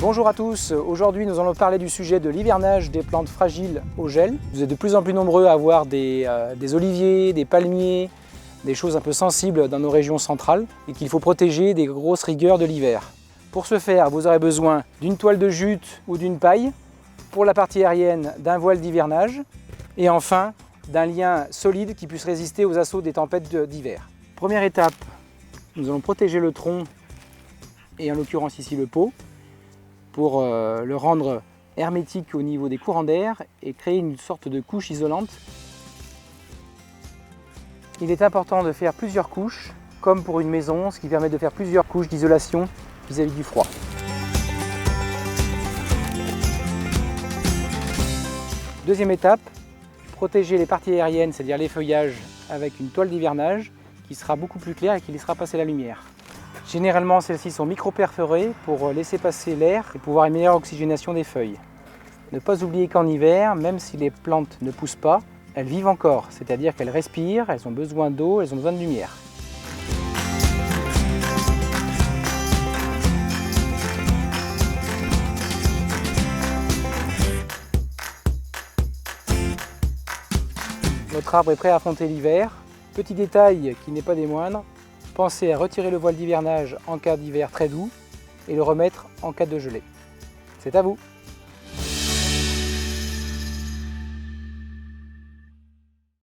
Bonjour à tous, aujourd'hui nous allons parler du sujet de l'hivernage des plantes fragiles au gel. Vous êtes de plus en plus nombreux à avoir des oliviers, des palmiers, des choses un peu sensibles dans nos régions centrales et qu'il faut protéger des grosses rigueurs de l'hiver. Pour ce faire, vous aurez besoin d'une toile de jute ou d'une paille, pour la partie aérienne d'un voile d'hivernage et enfin d'un lien solide qui puisse résister aux assauts des tempêtes d'hiver. Première étape, nous allons protéger le tronc et en l'occurrence ici le pot pour le rendre hermétique au niveau des courants d'air et créer une sorte de couche isolante. Il est important de faire plusieurs couches, comme pour une maison, ce qui permet de faire plusieurs couches d'isolation vis-à-vis du froid. Deuxième étape, protéger les parties aériennes, c'est-à-dire les feuillages, avec une toile d'hivernage qui sera beaucoup plus claire et qui laissera passer la lumière. Généralement, celles-ci sont micro-perforées pour laisser passer l'air et pouvoir une meilleure oxygénation des feuilles. Ne pas oublier qu'en hiver, même si les plantes ne poussent pas, elles vivent encore, c'est-à-dire qu'elles respirent, elles ont besoin d'eau, elles ont besoin de lumière. Votre arbre est prêt à affronter l'hiver. Petit détail qui n'est pas des moindres, pensez à retirer le voile d'hivernage en cas d'hiver très doux et le remettre en cas de gelée. C'est à vous!